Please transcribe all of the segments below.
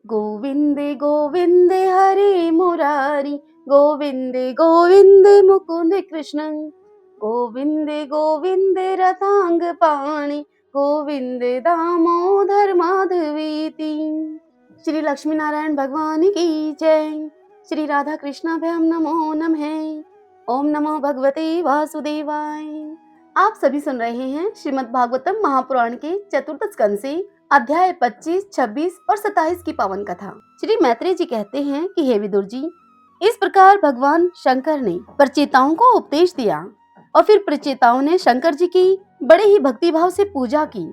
गोविंदे गोविंदे हरे मुरारी, गोविंदे गोविंदे मुकुंद कृष्ण, गोविंदे गोविंदे रतांग पाणि, गोविंदे दामोदर माधवीति। श्री लक्ष्मी नारायण भगवान की जय। श्री राधा कृष्णाभ्याम नमो नमः। ओम नमो भगवते वासुदेवाय। आप सभी सुन रहे हैं श्रीमद् भागवतम महापुराण के चतुर्थ स्कंद से अध्याय 25, 26 और 27 की पावन कथा। श्री मैत्रेय जी कहते हैं कि हे विदुर जी, इस प्रकार भगवान शंकर ने प्रचेताओं को उपदेश दिया और फिर प्रचेताओं ने शंकर जी की बड़े ही भक्तिभाव से पूजा की।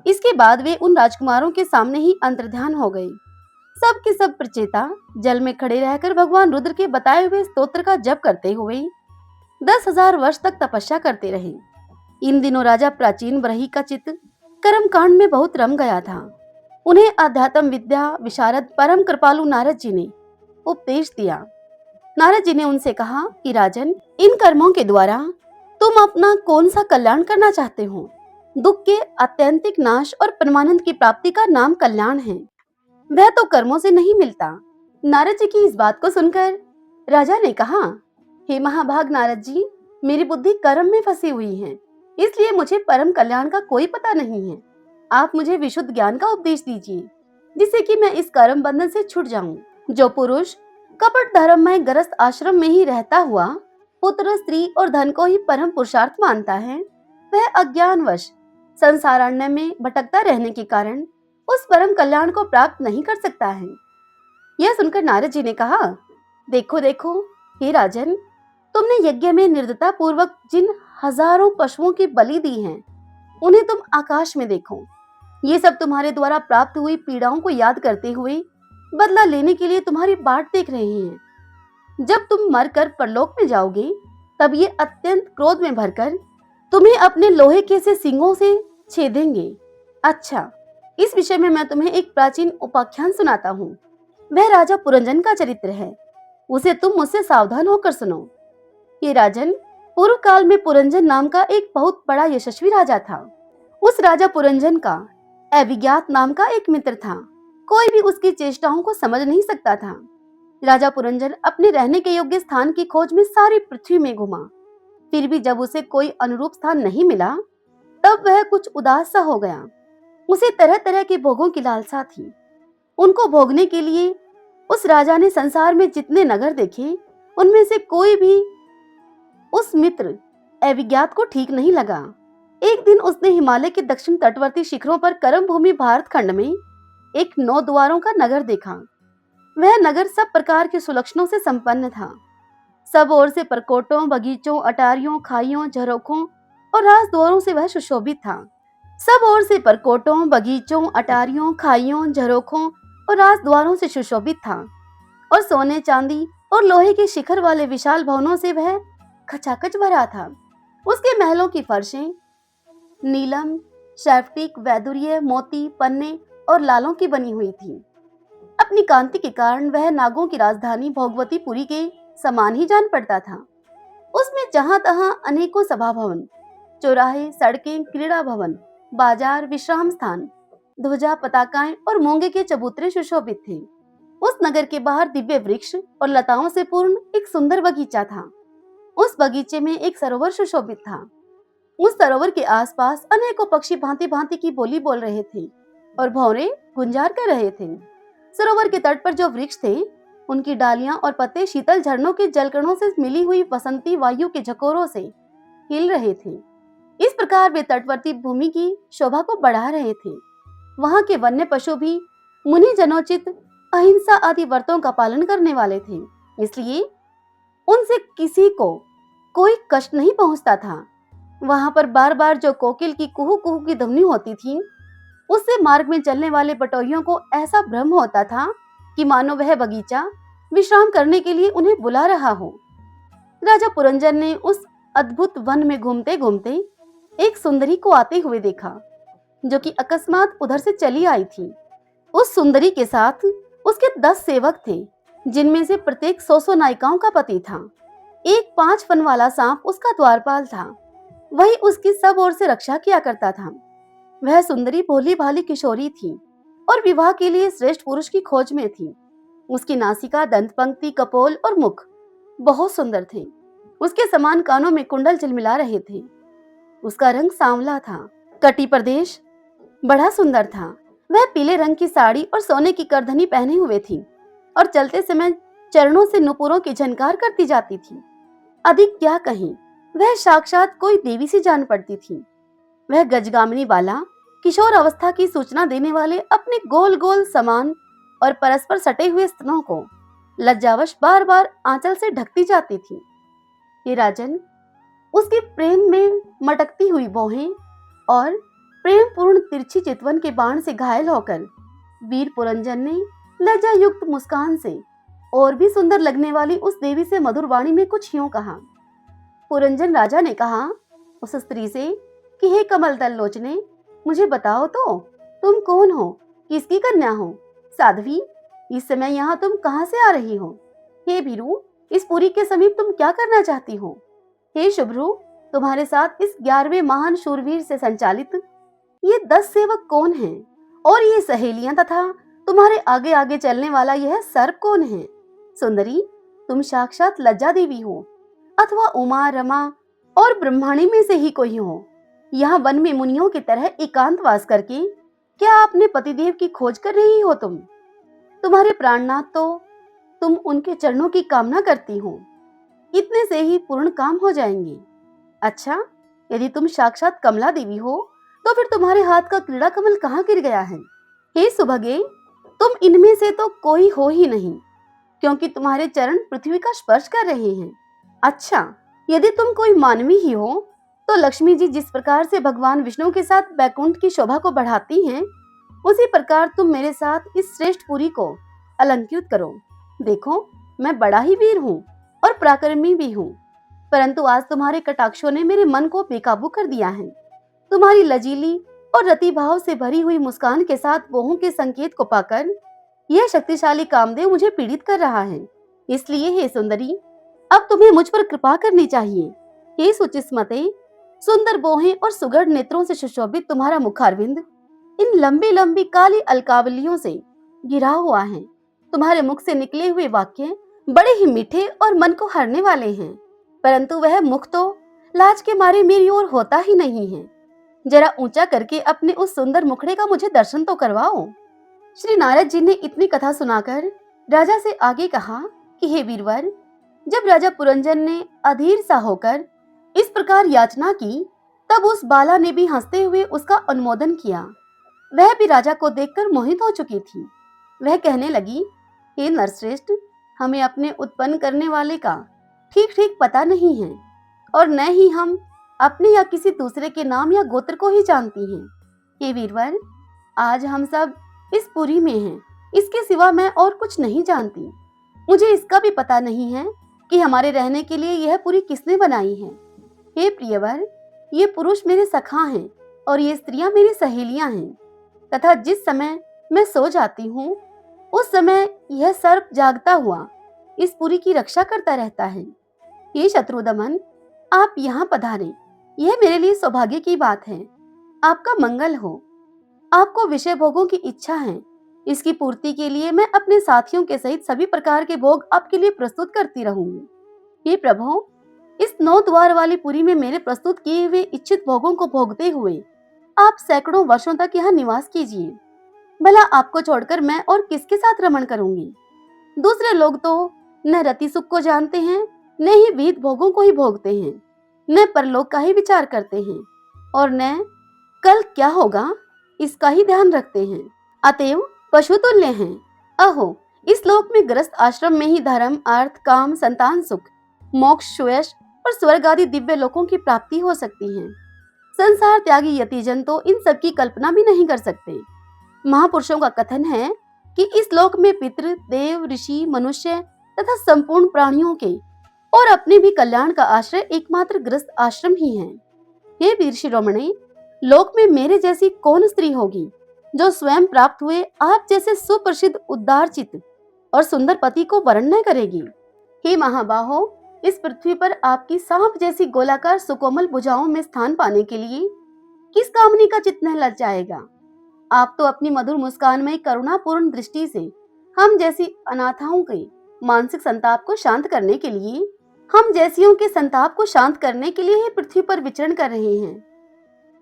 इसके बाद वे उन राजकुमारों के सामने ही अंतर्ध्यान हो गए। सब के सब प्रचेता जल में खड़े रहकर भगवान रुद्र के बताए हुए स्तोत्र का जप करते हुए 10,000 वर्ष तक तपस्या करते रहे। इन दिनों राजा प्राचीन ब्रही का चित्त कर्म कांड में बहुत रम गया था। उन्हें अध्यात्म विद्या विशारद परम कृपालु नारद जी ने उपदेश दिया। नारद जी ने उनसे कहा कि राजन, इन कर्मों के द्वारा तुम अपना कौन सा कल्याण करना चाहते हो? दुख के आत्यंतिक नाश और परमानंद की प्राप्ति का नाम कल्याण है, वह तो कर्मों से नहीं मिलता। नारद जी की इस बात को सुनकर राजा ने कहा, हे महाभाग नारद जी, मेरी बुद्धि कर्म में फंसी हुई है, इसलिए मुझे परम कल्याण का कोई पता नहीं है। आप मुझे विशुद्ध ज्ञान का उपदेश दीजिए, जिससे कि मैं इस कर्म बंधन से छूट जाऊं। जो पुरुष कपट धर्म में गृहस्थ आश्रम में ही रहता हुआ पुत्र, स्त्री और धन को ही परम पुरुषार्थ मानता है, वह अज्ञानवश संसारारण्य में भटकता रहने के कारण उस परम कल्याण को प्राप्त नहीं कर सकता है। यह सुनकर नारद जी ने कहा, देखो देखो हे राजन, तुमने यज्ञ में निर्दयता पूर्वक जिन हजारों पशुओं की बलि दी हैं, उन्हें तुम आकाश में देखो। ये सब तुम्हारे द्वारा प्राप्त हुई पीड़ाओं को याद करते हुए बदला लेने के लिए तुम्हारी बाट देख रहे हैं। जब तुम मरकर परलोक में जाओगे, तब ये अत्यंत क्रोध में भरकर तुम्हें अपने लोहे के से सींगों से छेदेंगे। अच्छा, इस विषय में मैं तुम्हें एक प्राचीन उपाख्यान सुनाता हूँ। वह राजा पुरंजन का चरित्र है, उसे तुम मुझसे सावधान होकर सुनो। ये राजन, पूर्व काल में पुरंजन नाम का एक बहुत बड़ा यशस्वी राजा था। उस राजा पुरंजन का अविज्ञात नाम का एक मित्र था। कोई भी उसकी चेष्टाओं को समझ नहीं सकता था। राजा पुरंजन अपने रहने के योग्य स्थान की खोज में सारी पृथ्वी में घुमा, फिर भी जब उसे कोई अनुरूप स्थान नहीं मिला, तब वह कुछ उदास सा हो गया। उसे तरह तरह के भोगों की लालसा थी। उनको भोगने के लिए उस राजा ने संसार में जितने नगर देखे, उनमें से कोई भी उस मित्र अविज्ञात को ठीक नहीं लगा। एक दिन उसने हिमालय के दक्षिण तटवर्ती शिखरों पर कर्म भूमि भारत खंड में एक 9 द्वारों का नगर देखा। वह नगर सब प्रकार के सुलक्षणों से संपन्न था। सब ओर से परकोटों, बगीचों, अटारियों, खाइयों, झरोखों और राजद्वारों से वह सुशोभित था। सब ओर से परकोटों, बगीचों, अटारियों, खाइयों, झरोखों और राजद्वारों से सुशोभित था और सोने, चांदी और लोहे के शिखर वाले विशाल भवनों से वह खचाखच भरा था। उसके महलों की फर्शें नीलम, शैफ्टिक, वैदुर्य, मोती, पन्ने और लालों की बनी हुई थी। अपनी कांति के कारण वह नागों की राजधानी भोगवतीपुरी के समान ही जान पड़ता था। उसमें जहां तहां अनेकों सभा भवन, चौराहे, सड़कें, क्रीड़ा भवन, बाजार, विश्राम स्थान, ध्वजा, पताकाएं और मूंगे के चबूतरे सुशोभित थे। उस नगर के बाहर दिव्य वृक्ष और लताओं से पूर्ण एक सुंदर बगीचा था। उस बगीचे में एक सरोवर सुशोभित था। उस सरोवर के आसपास अनेकों पक्षी भांति भांति की बोली बोल रहे थे और भौरे गुंजार कर रहे थे। सरोवर के तट पर जो वृक्ष थे, उनकी डालियां और पत्ते शीतल झरनों के जलकणों से मिली हुई बसंती वायु के झकोरों से हिल रहे थे। इस प्रकार वे तटवर्ती भूमि की शोभा को बढ़ा रहे थे। वहां के वन्य पशु भी मुनि जनोचित अहिंसा आदि व्रतों का पालन करने वाले थे, इसलिए उनसे किसी को कोई कष्ट नहीं पहुंचता था। वहां पर बार बार जो कोकिल की कुहू कुहू की ध्वनि होती थी, उससे मार्ग में चलने वाले बटोहियों को ऐसा भ्रम होता था कि मानो वह बगीचा विश्राम करने के लिए उन्हें बुला रहा हो। राजा पुरंजन ने उस अद्भुत वन में घूमते घूमते एक सुंदरी को आते हुए देखा, जो कि अकस्मात उधर से चली आई थी। उस सुंदरी के साथ उसके 10 सेवक थे, जिनमें से प्रत्येक 100 नायिकाओं का पति था। एक 5 फन वाला सांप उसका द्वारपाल था, वही उसकी सब ओर से रक्षा किया करता था। वह सुंदरी भोली भाली किशोरी थी। और विवाह के लिए श्रेष्ठ पुरुष की खोज में थी। उसकी नासिका, दंत पंक्ति, कपोल और मुख बहुत सुंदर थे। उसके समान कानों में कुंडल झिलमिला रहे थे। उसका रंग सांवला था। कटी प्रदेश बड़ा सुंदर था। वह पीले रंग की साड़ी और सोने की करधनी पहने हुए थी और चलते समय चरणों से नुपुरों की झनकार करती जाती थी। अधिक क्या कहीं, वह साक्षात कोई देवी सी जान पड़ती थी। वह गजगामिनी वाला, किशोर अवस्था की सूचना देने वाले अपने गोल गोल समान और परस्पर सटे हुए स्तनों को लज्जावश बार बार आंचल से ढकती जाती थी। हे राजन, उसके प्रेम में मटकती हुई भौहें और प्रेम पूर्ण तिरछी चितवन के बाण से घायल होकर वीर पुरंजन ने लज्जा युक्त मुस्कान से और भी सुंदर लगने वाली उस देवी से मधुर वाणी में कुछ यूं कहा। पुरंजन राजा ने कहा उस स्त्री से कि हे कमल दल लोचने, मुझे बताओ तो तुम कौन हो, किसकी कन्या हो? साध्वी, इस समय यहाँ तुम कहाँ से आ रही हो? हे बीरू, इस पुरी के समीप तुम क्या करना चाहती हो? हे शुभ्रू, तुम्हारे साथ इस 11वें महान शूरवीर से संचालित ये 10 सेवक कौन हैं? और ये सहेलियां तथा तुम्हारे आगे आगे चलने वाला यह सर्प कौन है? सुंदरी, तुम साक्षात लज्जा देवी हो अथवा उमा, रमा और ब्रह्माणी में से ही कोई हो। यहाँ वन में मुनियों की तरह एकांतवास करके क्या अपने पतिदेव की खोज कर रही हो तुम? तुम्हारे प्राणनाथ तो तुम उनके चरणों की कामना करती हो। इतने से ही पूर्ण काम हो जाएंगे। अच्छा, यदि तुम साक्षात कमला देवी हो तो फिर तुम्हारे हाथ का क्रीड़ा कमल कहाँ गिर गया है? हे सुभगे, तुम इनमें से तो कोई हो ही नहीं, क्योंकि तुम्हारे चरण पृथ्वी का स्पर्श कर रहे हैं। अच्छा, यदि तुम कोई मानवी ही हो तो लक्ष्मी जी जिस प्रकार से भगवान विष्णु के साथ बैकुंठ की शोभा को बढ़ाती हैं, उसी प्रकार तुम मेरे साथ इस श्रेष्ठ पुरी को अलंकृत करो। देखो, मैं बड़ा ही वीर हूँ और पराक्रमी भी हूँ, परंतु आज तुम्हारे कटाक्षों ने मेरे मन को बेकाबू कर दिया है। तुम्हारी लजीली और रति भाव से भरी हुई मुस्कान के साथ बोहों के संकेत को पाकर यह शक्तिशाली कामदेव मुझे पीड़ित कर रहा है। इसलिए हे सुंदरी, अब तुम्हें मुझ पर कृपा करनी चाहिए। हे सुचिस्मते, सुंदर बोहें और सुगढ़ नेत्रों से सुशोभित तुम्हारा मुखारविंद इन लंबी लंबी काली अलकावलियों से घिरा हुआ है। तुम्हारे मुख से निकले हुए वाक्य बड़े ही मीठे और मन को हरने वाले हैं, परंतु वह मुख तो लाज के मारे मेरी ओर होता ही नहीं है। जरा ऊंचा करके अपने उस सुंदर मुखड़े का मुझे दर्शन तो करवाओ। श्री नारद जी ने इतनी कथा सुनाकर राजा से आगे कहा कि हे वीरवर, जब राजा पुरंजन ने अधीर सा होकर इस प्रकार याचना की, तब उस बाला ने भी हंसते हुए उसका अनुमोदन किया। वह भी राजा को देखकर मोहित हो चुकी थी। वह कहने लगी, हे नरश्रेष्ठ, हमें अपने उत्पन्न करने वाले का ठीक ठीक पता नहीं है और न ही हम अपने या किसी दूसरे के नाम या गोत्र को ही जानती हैं। हे वीरवर, आज हम सब इस पुरी में हैं, इसके सिवा मैं और कुछ नहीं जानती। मुझे इसका भी पता नहीं है कि हमारे रहने के लिए यह पुरी किसने बनाई है। हे प्रियवर, ये पुरुष मेरे सखा हैं और ये स्त्रियां मेरी सहेलियां हैं, तथा जिस समय मैं सो जाती हूँ उस समय यह सर्प जागता हुआ इस पुरी की रक्षा करता रहता है। हे शत्रुदमन, आप यहाँ पधारें, यह मेरे लिए सौभाग्य की बात है। आपका मंगल हो। आपको विषय भोगों की इच्छा है, इसकी पूर्ति के लिए मैं अपने साथियों के सहित सभी प्रकार के भोग आपके लिए प्रस्तुत करती रहूंगी। हे प्रभु, इस 9 द्वार वाली पुरी में मेरे प्रस्तुत किए हुए इच्छित भोगों को भोगते हुए आप सैकड़ों वर्षों तक यहाँ निवास कीजिए। भला आपको छोड़कर मैं और किसके साथ रमण करूंगी? दूसरे लोग तो न रति सुख को जानते हैं, न ही विहित भोगों को ही भोगते हैं, न परलोक का ही विचार करते हैं और न कल क्या होगा इसका ही ध्यान रखते हैं। अतएव पशु तुल्य हैं। अहो, इस लोक में ग्रस्त आश्रम में ही धर्म, अर्थ, काम, संतान सुख, मोक्ष, सुयश और स्वर्ग आदि दिव्य लोकों की प्राप्ति हो सकती है। संसार त्यागी यतिजन तो इन सब की कल्पना भी नहीं कर सकते। महापुरुषों का कथन है कि इस लोक में पितृ, देव, ऋषि, मनुष्य तथा संपूर्ण प्राणियों के और अपने भी कल्याण का आश्रय एकमात्र गृहस्थ आश्रम ही है। हे वीर शिरोमणे, लोक में मेरे जैसी कौन स्त्री होगी जो स्वयं प्राप्त हुए आप जैसे सुप्रसिद्ध, उदारचित और सुंदर पति को वरण न करेगी? हे महाबाहो, इस पृथ्वी पर आपकी सांप जैसी गोलाकार सुकोमल भुजाओं में स्थान पाने के लिए किस कामनी का चित्त न लज जाएगा? आप तो अपनी मधुर मुस्कान में करुणापूर्ण दृष्टि से हम जैसी अनाथाओं के मानसिक संताप को शांत करने के लिए हम जैसियों के संताप को शांत करने के लिए ही पृथ्वी पर विचरण कर रहे हैं।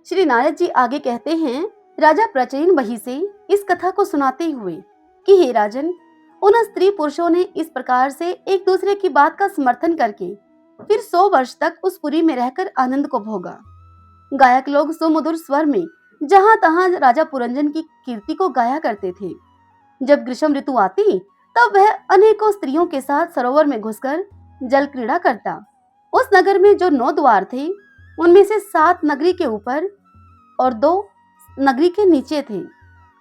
श्री नारद जी आगे कहते हैं, राजा प्रचयन वही से इस कथा को सुनाते हुए कि हे राजन, उन स्त्री पुरुषों ने इस प्रकार से एक दूसरे की बात का समर्थन करके फिर 100 वर्ष तक उस पुरी में रहकर आनंद को भोगा। गायक लोग सुमधुर स्वर में जहां तहां राजा पुरंजन की कीर्ति को गाया करते थे। जब ग्रीष्म ऋतु आती तब वह अनेकों स्त्रियों के साथ सरोवर में घुसकर जल क्रीड़ा करता। उस नगर में जो 9 द्वार थे, उनमें से 7 नगरी के ऊपर और 2 नगरी के नीचे थे।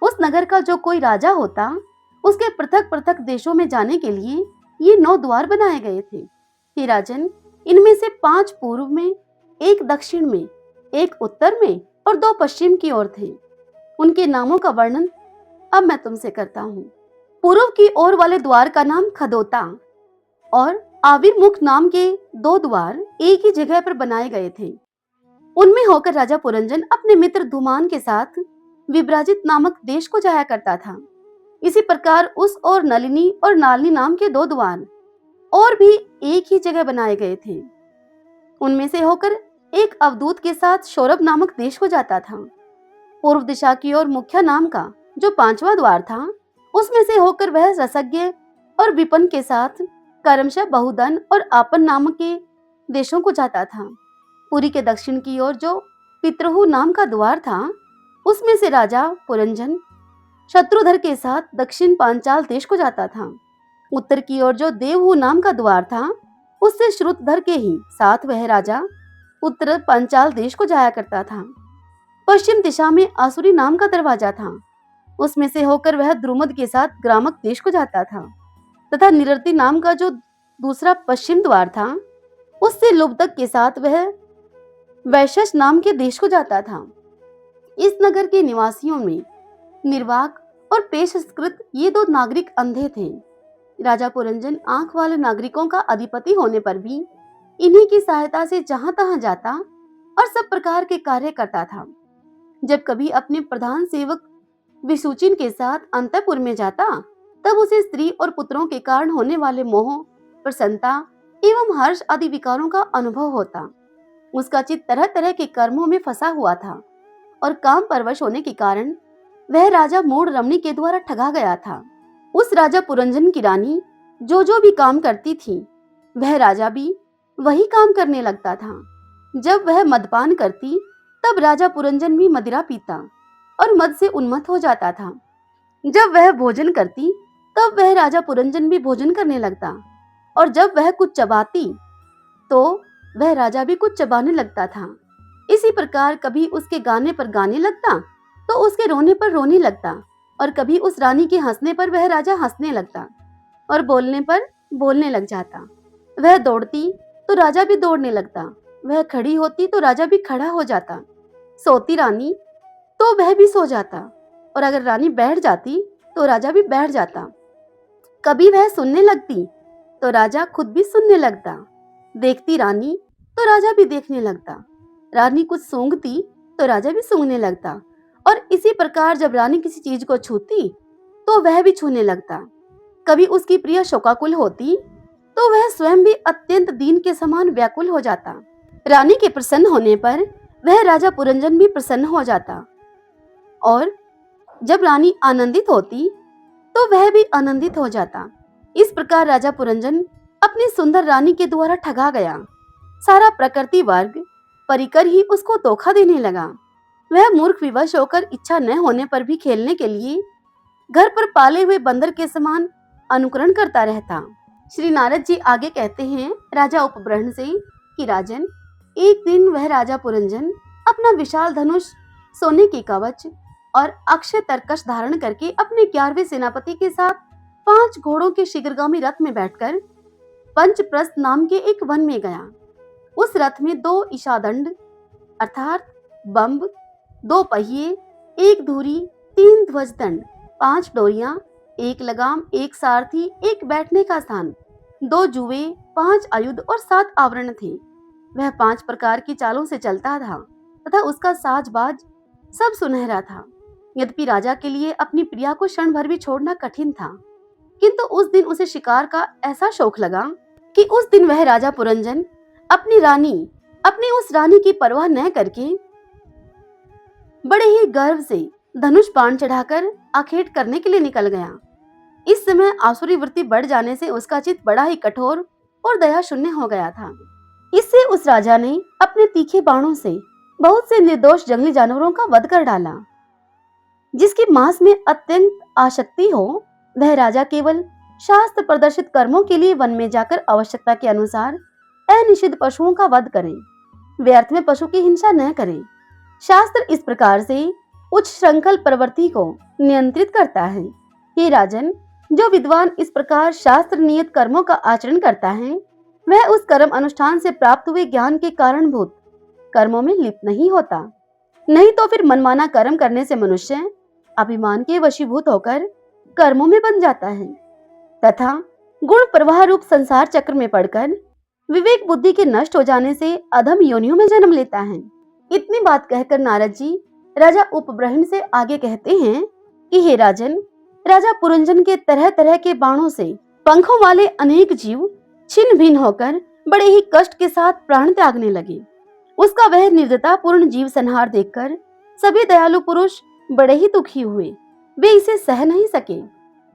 उस नगर का जो कोई राजा होता, उसके पृथक पृथक देशों में जाने के लिए ये 9 द्वार बनाए गए थे। हे राजन, इनमें से 5 पूर्व में, 1 दक्षिण में, 1 उत्तर में और 2 पश्चिम की ओर थे। उनके नामों का वर्णन अब मैं तुमसे करता हूँ। पूर्व की ओर वाले द्वार का नाम खदोता और आविर्मुख नाम के 2 द्वार एक ही जगह पर बनाए गए थे। उनमें होकर राजा पुरंजन अपने मित्र धूमान के साथ विभ्राजित नामक देश को जाया करता था। इसी प्रकार उस और नलिनी और नालिनी नाम के 2 द्वार और भी एक ही जगह बनाए गए थे। उनमें से होकर एक अवधूत के साथ सौरभ नामक देश को जाता था। पूर्व दिशा की ओर मुख्य नाम का जो 5वां द्वार था, उसमें से होकर वह रसज्ञ और विपन के साथ कर्मशः बहुधन और आपन नाम के देशों को जाता था। पुरी के दक्षिण की ओर जो पितृहु नाम का द्वार था, उसमें से राजा पुरंजन शत्रुधर के साथ दक्षिण पांचाल देश को जाता था। उत्तर की ओर जो देवहु नाम का द्वार था, उससे श्रुतधर के ही साथ वह राजा उत्तर पांचाल देश को जाया करता था। पश्चिम दिशा में आसुरी नाम का दरवाजा था, उसमें से होकर वह द्रुमद के साथ ग्रामक देश को जाता था। तथा निरति नाम का जो दूसरा पश्चिम द्वार था, उससे लुब्धक के साथ वह वैशस नाम के देश को जाता था। इस नगर के निवासियों में निर्वाक और पेशकृत ये 2 नागरिक अंधे थे। राजा पुरंजन आंख वाले नागरिकों का अधिपति होने पर भी इन्हीं की सहायता से जहां तहां जाता और सब प्रकार के कार्य करता था। जब कभी अपने प्रधान सेवक विसूचिन के साथ अंतपुर में जाता, तब उसे स्त्री और पुत्रों के कारण होने वाले मोह, प्रसन्नता एवं हर्ष आदि विकारों का अनुभव होता। उसका चित्त तरह तरह के कर्मों में फंसा हुआ था और काम परवश होने के कारण वह राजा मूढ़ रमणी के द्वारा ठगा गया था। उस राजा पुरंजन की रानी जो भी काम करती थी, वह राजा भी वही काम करने लगता था। जब वह मदपान करती, तब राजा पुरंजन भी मदिरा पीता और मद से उन्मत्त हो जाता था। जब वह भोजन करती, तब वह राजा पुरंजन भी भोजन करने लगता, और जब वह कुछ चबाती, तो वह राजा भी कुछ चबाने लगता था। इसी प्रकार कभी उसके गाने पर गाने लगता, तो उसके रोने पर रोने लगता, और कभी उस रानी के हंसने पर वह राजा हंसने लगता और बोलने पर बोलने लग जाता। वह दौड़ती तो राजा भी दौड़ने लगता, वह खड़ी होती तो राजा भी खड़ा हो जाता, सोती रानी तो वह भी सो जाता, और अगर रानी बैठ जाती तो राजा भी बैठ जाता। कभी वह सुनने लगती तो राजा खुद भी सुनने लगता, देखती रानी तो राजा भी देखने लगता, रानी कुछ सूंघती तो राजा भी सूंघने लगता, और इसी प्रकार जब रानी किसी चीज को छूती तो वह भी छूने लगता। कभी उसकी प्रिय शोकाकुल होती तो वह स्वयं भी अत्यंत दीन के समान व्याकुल हो जाता। रानी के प्रसन्न होने पर वह राजा पुरंजन भी प्रसन्न हो जाता, और जब रानी आनंदित होती तो वह भी आनंदित हो जाता। इस प्रकार राजा पुरंजन अपनी सुंदर रानी के द्वारा ठगा गया। सारा प्रकृति वर्ग परिकर ही उसको धोखा देने लगा। वह मूर्ख विवश होकर इच्छा न होने पर भी खेलने के लिए घर पर पाले हुए बंदर के समान अनुकरण करता रहता। श्री नारद जी आगे कहते हैं राजा उपब्रह्मण से कि राजन, एक दिन वह राजा पुरंजन अपना विशाल धनुष, सोने की कवच और अक्षय तरकश धारण करके अपने 11वें सेनापति के साथ 5 घोड़ों के शीघ्रगामी रथ में बैठकर पंचप्रस्थ नाम के एक वन में गया। उस रथ में 2 ईशादंड अर्थात बम्ब, 2 पहिए, 1 धुरी, 3 ध्वजदंड, 5 डोरियां, 1 लगाम, 1 सारथी, 1 बैठने का स्थान, 2 जुए, 5 आयुध और 7 आवरण थे। वह 5 प्रकार की चालों से चलता था तथा उसका साजबाज सब सुनहरा था। यद्यपि राजा के लिए अपनी प्रिया को क्षण भर भी छोड़ना कठिन था, किंतु उस दिन उसे शिकार का ऐसा शौक लगा कि उस दिन वह राजा पुरंजन अपनी उस रानी की परवाह न करके बड़े ही गर्व से धनुष बाण चढ़ाकर आखेट करने के लिए निकल गया। इस समय आसुरी वृत्ति बढ़ जाने से उसका चित्त बड़ा ही कठोर और दया शून्य हो गया था। इससे उस राजा ने अपने तीखे बाणों से बहुत से निर्दोष जंगली जानवरों का वध कर डाला। जिसकी मांस में अत्यंत आसक्ति हो, वह राजा केवल शास्त्र प्रदर्शित कर्मों के लिए वन में जाकर आवश्यकता के अनुसार अनिषिद्ध पशुओं का वध करे, व्यर्थ में पशु की हिंसा न करे। शास्त्र इस प्रकार से उच्च श्रृंखल प्रवृत्ति को नियंत्रित करता है। हे राजन, जो विद्वान इस प्रकार शास्त्र नियत कर्मों का आचरण करता है, वह उस कर्म अनुष्ठान से प्राप्त हुए ज्ञान के कारणभूत कर्मों में लिप्त नहीं होता। नहीं तो फिर मनमाना कर्म करने से मनुष्य अभिमान के वशीभूत होकर कर्मों में बन जाता है तथा गुण प्रवाह रूप संसार चक्र में पड़कर विवेक बुद्धि के नष्ट हो जाने से अधम योनियों में जन्म लेता है। इतनी बात कहकर नारद जी राजा उपब्रह्मण से आगे कहते हैं कि हे राजन, राजा पुरंजन के तरह तरह के बाणों से पंखों वाले अनेक जीव छिन्न भिन्न होकर बड़े ही कष्ट के साथ प्राण त्यागने लगे। उसका वह निर्दयता पूर्ण जीव संहार देखकर सभी दयालु पुरुष बड़े ही दुखी हुए, वे इसे सह नहीं सके।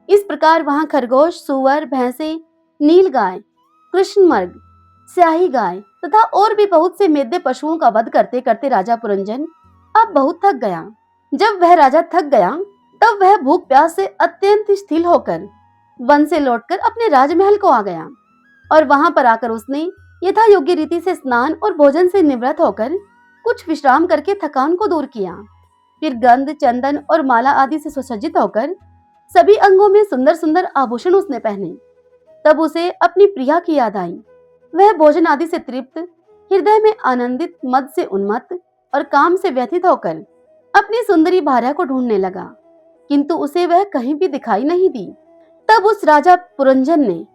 इस प्रकार वहां खरगोश, सुअर, भैंसे, नील गाय, कृष्ण मृग, स्याही गाय तथा और भी बहुत से मेद्य पशुओं का वध करते करते राजा पुरंजन अब बहुत थक गया। जब वह राजा थक गया तब वह भूख प्यास से अत्यंत स्थिर होकर वन से लौटकर अपने राजमहल को आ गया और वहां पर आकर उसने यथा योग्य रीति से स्नान और भोजन से निवृत्त होकर कुछ विश्राम करके थकान को दूर किया। फिर गंध, चंदन और माला आदि से सुसज्जित होकर सभी अंगों में सुंदर सुंदर आभूषण उसने पहने। तब उसे अपनी प्रिया की याद आई। वह भोजन आदि से तृप्त, हृदय में आनंदित, मद से उन्मत्त और काम से व्यथित होकर अपनी सुंदरी भार्या को ढूंढने लगा, किंतु उसे वह कहीं भी दिखाई नहीं दी। तब उस राजा पुरंजन ने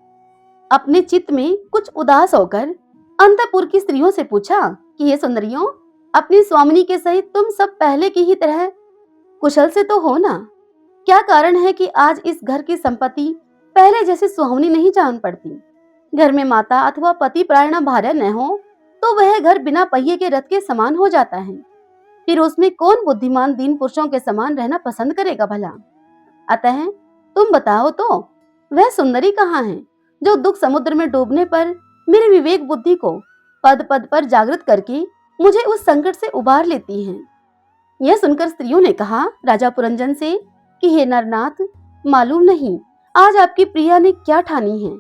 अपने चित्त में कुछ उदास होकर अंतपुर की स्त्रियों से पूछा कि हे सुंदरियों, अपनी स्वामिनी के सहित तुम सब पहले की ही तरह कुशल से तो हो ना? क्या कारण है कि आज इस घर की संपत्ति पहले जैसे सुहावनी नहीं जान पड़ती? घर में माता अथवा पति प्रायणा भार्या न हो तो वह घर बिना पहिए के रथ के समान हो जाता है। फिर उसमें कौन बुद्धिमान दीन पुरुषों के समान रहना पसंद करेगा भला? अतः तुम बताओ तो, वह सुंदरी कहाँ है जो दुख समुद्र में डूबने पर मेरी विवेक बुद्धि को पद पद पर जागृत करके मुझे उस संकट से उबार लेती है? यह सुनकर स्त्रियों ने कहा राजा पुरंजन से कि हे नरनाथ, मालूम नहीं आज आपकी प्रिया ने क्या ठानी है।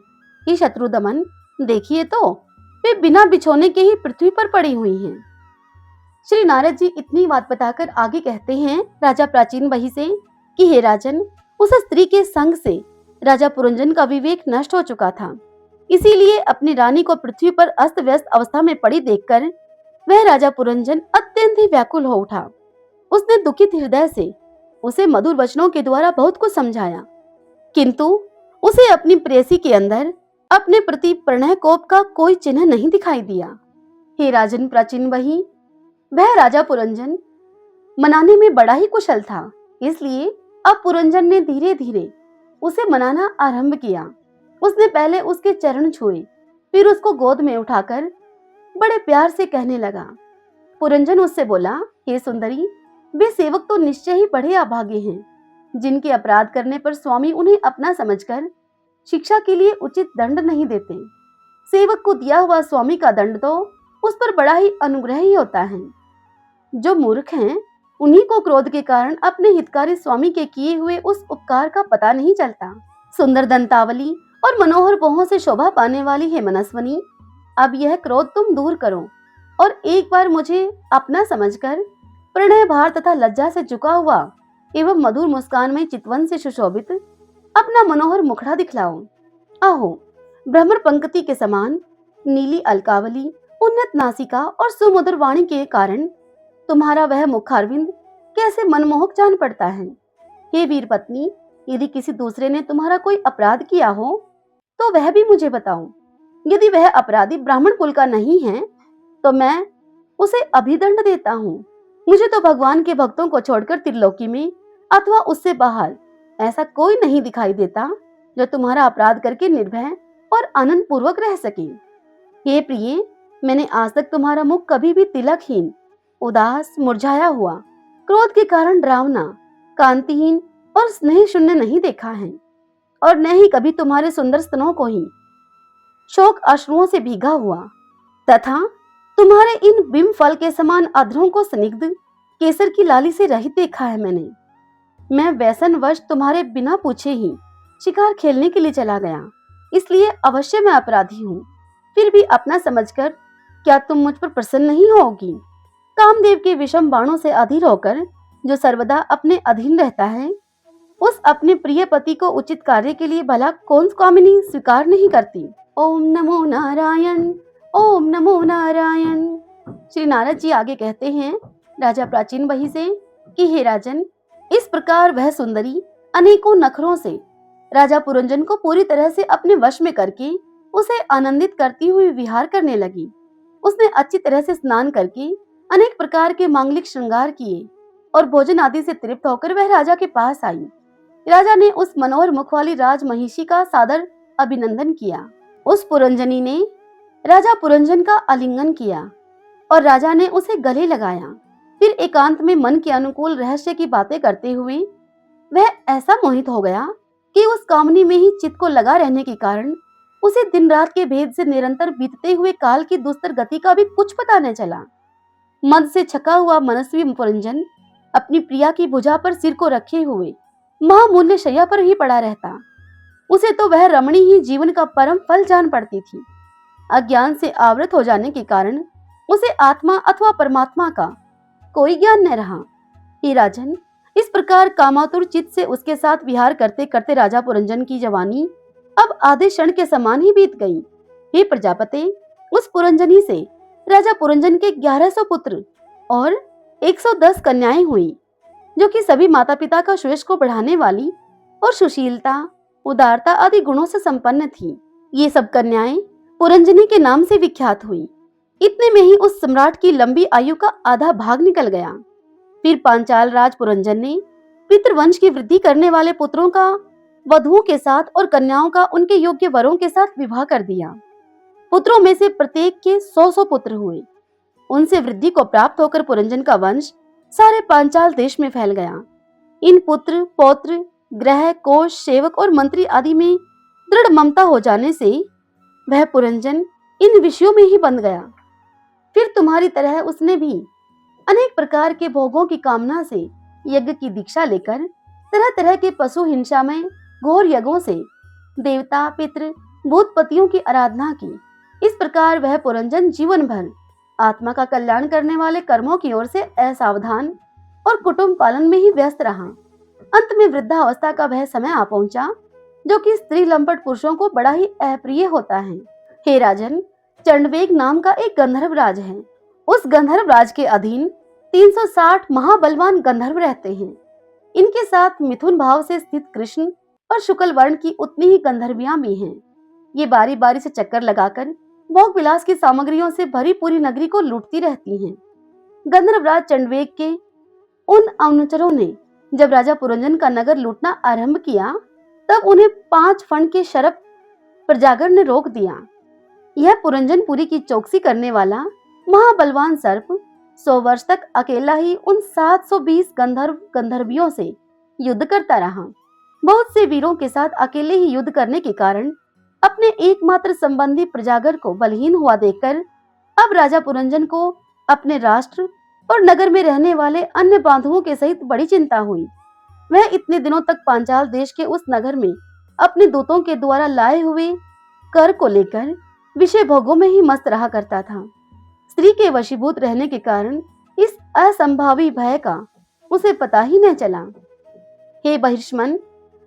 ये शत्रु दमन, देखिए तो वे बिना बिछोने के ही पृथ्वी पर पड़ी हुई हैं। श्री नारद जी इतनी बात बताकर आगे कहते हैं राजा प्राचीन वही से कि हे राजन, उस स्त्री के संग से राजा पुरंजन का विवेक नष्ट हो चुका था। इसीलिए अपनी रानी को पृथ्वी पर अस्त व्यस्त अवस्था में पड़ी देखकर वह राजा पुरंजन अत्यंत ही व्याकुल हो उठा। उसने दुखित हृदय से उसे मधुर वचनों के द्वारा बहुत कुछ समझाया, किंतु उसे अपनी प्रेयसी के अंदर अपने प्रति प्रणय कोप का कोई चिन्ह नहीं दिखाई दिया। हे राजन प्राचीन वही, वह राजा पुरंजन मनाने में बड़ा ही कुशल था, इसलिए अब पुरंजन ने धीरे धीरे उसे मनाना आरंभ किया। उसने पहले उसके चरण छुए, फिर उसको गोद में उठाकर बड़े प्यार से कहने लगा। पुरंजन उससे बोला, हे सुंदरी, वे सेवक तो निश्चय ही बड़े अभागे हैं, जिनके अपराध करने पर स्वामी उन्हें अपना समझकर शिक्षा के लिए उचित दंड नहीं देते। सेवक को दिया हुआ स्वामी का दंड तो उस पर बड़ा ही अनुग्रह ही होता है। जो मूर्ख हैं, उन्हीं को क्रोध के कारण अपने हितकारी स्वामी के किए हुए उस उपकार का पता नहीं चलता। सुंदर दंतावली और मनोहर भौहों से शोभा पाने वाली है मनस्वनी, अब यह क्रोध तुम दूर करो और एक बार मुझे अपना समझकर प्रणय भार तथा लज्जा से झुका हुआ एवं मधुर मुस्कान में चितवन से सुशोभित अपना मनोहर मुखड़ा दिखलाओ। आहो, भ्रमर पंक्ति के समान नीली अलकावली, उन्नत नासिका और सुमधुर वाणी के कारण तुम्हारा वह मुखारविंद कैसे मनमोहक जान पड़ता है। हे वीर पत्नी, यदि किसी दूसरे ने तुम्हारा कोई अपराध किया हो तो वह भी मुझे बताओ। यदि वह अपराधी ब्राह्मण कुल का नहीं है तो मैं उसे अभिदंड देता हूँ। मुझे तो भगवान के भक्तों को छोड़कर त्रिलोकी में अथवा उससे बाहर ऐसा कोई नहीं दिखाई देता जो तुम्हारा अपराध करके निर्भय और आनंद पूर्वक रह सके। हे प्रिय, मैंने आज तक तुम्हारा मुख कभी भी तिलकहीन, उदास, मुरझाया हुआ, क्रोध के कारण डरावना, कांतिहीन और स्नेह शून्य नहीं देखा है, और न ही कभी तुम्हारे सुंदर स्तनों को ही शोक अश्रुओं से भीगा हुआ, तथा तुम्हारे इन बिंब फल के समान अधरों को स्निग्ध केसर की लाली से रहित देखा है मैंने। मैं व्यसनवश तुम्हारे बिना पूछे ही शिकार खेलने के लिए चला गया, इसलिए अवश्य मैं अपराधी हूँ। फिर भी अपना समझकर क्या तुम मुझ पर प्रसन्न नहीं होगी? कामदेव के विषम बाणों से अधीर होकर जो सर्वदा अपने अधीन रहता है, उस अपने प्रिय पति को उचित कार्य के लिए भला कौन कामिनी स्वीकार नहीं करती। ओम नमो नारायण, ओम नमो नारायण। श्री नारद जी आगे कहते हैं राजा प्राचीन वही से कि हे राजन, इस प्रकार वह सुंदरी अनेकों नखरों से राजा पुरंजन को पूरी तरह से अपने वश में करके उसे आनंदित करती हुई विहार करने लगी। उसने अच्छी तरह से स्नान करके अनेक प्रकार के मांगलिक श्रृंगार किए और भोजन आदि से तृप्त होकर वह राजा के पास आई। राजा ने उस मनोहर मुख वाली राज महिषी का सादर अभिनंदन किया। उस पुरंजनी ने राजा पुरंजन का आलिंगन किया और राजा ने उसे गले लगाया। फिर एकांत में मन के अनुकूल रहस्य की बातें करते हुए वह ऐसा मोहित हो गया कि उस कामनी में ही चित्त को लगा रहने के कारण उसे दिन रात के भेद से निरंतर बीतते हुए काल की दुस्तर गति का भी कुछ पता न चला। मद से छका हुआ मनस्वी पुरंजन अपनी प्रिया की भुजा पर सिर को रखे हुए महामूल्य शैया पर ही पड़ा रहता। उसे तो वह रमणी ही जीवन का परम फल जान पड़ती थी। अज्ञान से आवृत हो जाने के कारण उसे आत्मा अथवा परमात्मा का कोई ज्ञान न रहा। हे राजन, इस प्रकार कामातुर चित्त से उसके साथ विहार करते करते राजा पुरंजन की जवानी अब आधे क्षण के समान ही बीत गई। हे प्रजापति, उस पुरंजनी से राजा पुरंजन के 1100 पुत्र और 110 कन्याएं हुई, जो कि सभी माता पिता का श्रेष्ठ को बढ़ाने वाली और सुशीलता, उदारता आदि गुणों से संपन्न थी। ये सब कन्याएं पुरंजनी के नाम से विख्यात हुई। इतने में ही उस सम्राट की लंबी आयु का आधा भाग निकल गया। फिर पांचाल राज पुरंजन ने पितृवंश की वृद्धि करने वाले पुत्रों का वधुओं के साथ और कन्याओं का उनके योग्य वरों के साथ विवाह कर दिया। पुत्रों में से प्रत्येक के 100-100 पुत्र हुए। उनसे वृद्धि को प्राप्त होकर पुरंजन का वंश सारे पांचाल देश में फैल गया। इन पुत्र, पौत्र, ग्रह, कोष, सेवक और मंत्री आदि में दृढ़ ममता हो जाने से वह पुरंजन इन विषयों में ही बंध गया। फिर तुम्हारी तरह उसने भी अनेक प्रकार के भोगों की कामना से यज्ञ की दीक्षा लेकर तरह तरह के पशु हिंसा में घोर यज्ञों से देवता, पितृ, भूतपतियों की आराधना की। इस प्रकार वह पुरंजन जीवन भर आत्मा का कल्याण करने वाले कर्मों की ओर से असावधान और कुटुंब पालन में ही व्यस्त रहा। अंत में वृद्धावस्था का वह समय आ पहुंचा जो कि स्त्री लंपट पुरुषों को बड़ा ही अप्रिय होता है। हे राजन, चंडवेग नाम का एक गंधर्व राज है। उस गंधर्व राज के अधीन 360 महाबलवान गंधर्व रहते हैं। इनके साथ मिथुन भाव से स्थित कृष्ण और शुक्ल वर्ण की उतनी ही गंधर्वियां भी हैं। ये बारी बारी से चक्कर लगाकर भोग विलास की सामग्रियों से भरी पूरी नगरी को लूटती रहती हैं। गंधर्वराज चंडवेग के उन अनुचरों ने जब राजा पुरंजन का नगर लूटना आरंभ किया, तब उन्हें 5 फण के शरप प्रजागर ने रोक दिया। यह पुरंजनपुरी की चौकसी करने वाला महाबलवान सर्प 100 वर्ष तक अकेला ही उन 720 गंधर्वियों से युद्ध करता रहा। बहुत से वीरों के साथ अकेले ही युद्ध करने के कारण अपने एकमात्र संबंधी प्रजागर को बलहीन हुआ देखकर अब राजा पुरंजन को अपने राष्ट्र और नगर में रहने वाले अन्य बांधवों के सहित बड़ी चिंता हुई। वह इतने दिनों तक पांचाल देश के उस नगर में अपने दूतों के द्वारा लाए हुए कर को लेकर विषय भोगों में ही मस्त रहा करता था। स्त्री के वशीभूत रहने के कारण इस असंभावी भय का उसे पता ही न चला। हे बहिष्मन,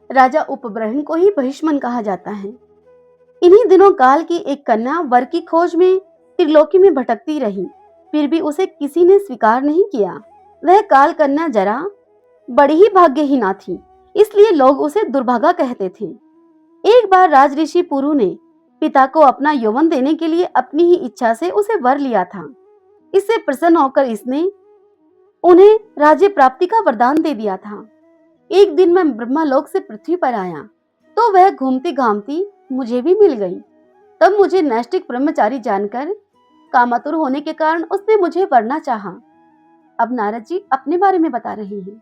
राजा उपब्रहण को ही बहिष्मन कहा जाता है। इन्हीं दिनों काल की एक कन्या वर की खोज में त्रिलोकी में भटकती रही, फिर भी उसे किसी ने स्वीकार नहीं किया। वह काल कन्या जरा बड़ी ही भाग्यहीना थी, इसलिए लोग उसे दुर्भागा कहते थे। एक बार राज ऋषि पुरु ने पिता को अपना यौवन देने के लिए अपनी ही इच्छा से उसे वर लिया था। इससे प्रसन्न होकर इसने उन्हें राज्य प्राप्ति का वरदान दे दिया था। एक दिन मैं ब्रह्मालोक से पृथ्वी पर आया तो वह घूमती घामती मुझे भी मिल गई। तब मुझे नैष्टिक ब्रह्मचारी जानकर कामातुर होने के कारण उसने मुझे वरना चाहा। अब नारद जी अपने बारे में बता रहे हैं।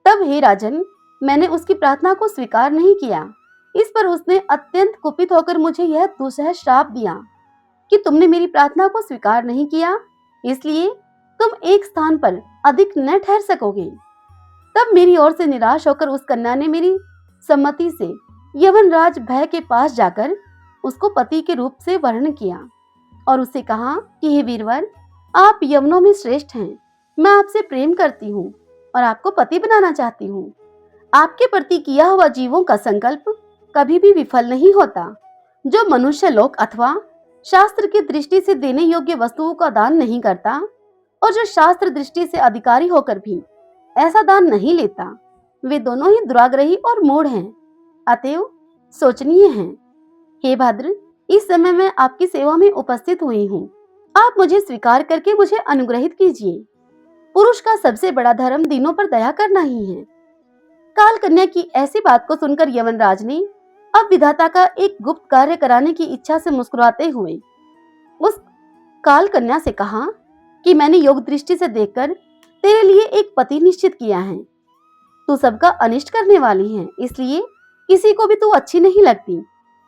तब हे राजन, मैंने उसकी प्रार्थना को स्वीकार नहीं किया। इस पर उसने अत्यंत कुपित होकर मुझे यह दुसह श्राप दिया कि तुमने मेरी प्रार्थना को स्वीकार नहीं किया, इसलिए तुम एक स्थान पर अधिक न ठहर सकोगे। तब मेरी ओर से निराश होकर उस कन्या ने मेरी सम्मति से यवनराज भय के पास जाकर उसको पति के रूप से वर्ण किया और उससे कहा कि हे वीरवर, आप यवनों में श्रेष्ठ हैं। मैं आपसे प्रेम करती हूँ और आपको पति बनाना चाहती हूँ। आपके प्रति किया हुआ जीवों का संकल्प कभी भी विफल नहीं होता। जो मनुष्य लोक अथवा शास्त्र की दृष्टि से देने योग्य वस्तुओं का दान नहीं करता और जो शास्त्र दृष्टि से अधिकारी होकर भी ऐसा दान नहीं लेता, वे दोनों ही दुराग्रही और मूढ़ हैं, अतएव सोचनीय हैं। हे भद्र, इस समय मैं आपकी सेवा में उपस्थित हुई हूँ। आप मुझे स्वीकार करके मुझे अनुग्रहित कीजिए। पुरुष का सबसे बड़ा धर्म दीनों पर दया करना ही है। काल कन्या की ऐसी बात को सुनकर यवनराज ने अब विधाता का एक गुप्त कार्य कराने की इच्छा से मुस्कुराते हुए उस काल कन्या से कहा कि मैंने योग दृष्टि से देखकर तेरे लिए एक पति निश्चित किया है। तू सबका अनिष्ट करने वाली है, इसलिए किसी को भी तू अच्छी नहीं लगती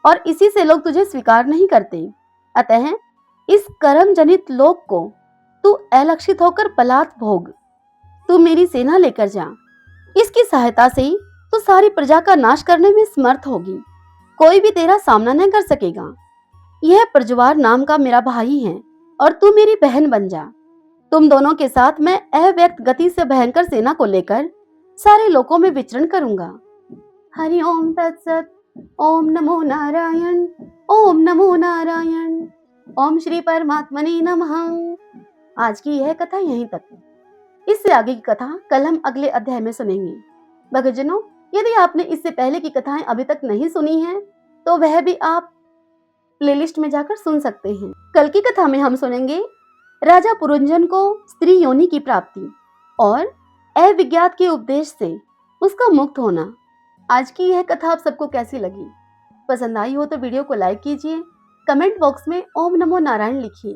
और इसी से लोग तुझे स्वीकार नहीं करते। अतः इस कर्म जनित लोक को तू अलक्षित होकर बलात् भोग। तू मेरी सेना लेकर जा। इसकी सहायता से तू सारी प्रजा का नाश करने में समर्थ होगी। कोई भी तेरा सामना न कर सकेगा। यह प्रज्वार नाम का मेरा भाई है और तू मेरी बहन बन जा। तुम दोनों के साथ मैं अव्यक्त गति से भयंकर सेना को लेकर सारे लोकों में विचरण करूंगा। हरि ओम तत्सत। ओम नमो नारायण। ओम नमो नारायण। ओम श्री परमात्मने नमः। आज की यह कथा यहीं तक। इससे आगे की कथा कल हम अगले अध्याय में सुनेंगे। भक्तजनों, यदि आपने इससे पहले की कथाएं अभी तक नहीं सुनी हैं, तो वह भी आप प्लेलिस्ट में जाकर सुन सकते हैं। कल की कथा में हम सुनेंगे राजा पुरंजन को स्त्री योनि की प्राप्ति और अविज्ञात के उपदेश से उसका मुक्त होना। आज की यह कथा आप सबको कैसी लगी? पसंद आई हो तो वीडियो को लाइक कीजिए, कमेंट बॉक्स में ओम नमो नारायण लिखिए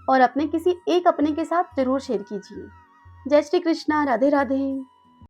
और अपने किसी एक अपने के साथ जरूर शेयर कीजिए। जय श्री कृष्णा। राधे राधे।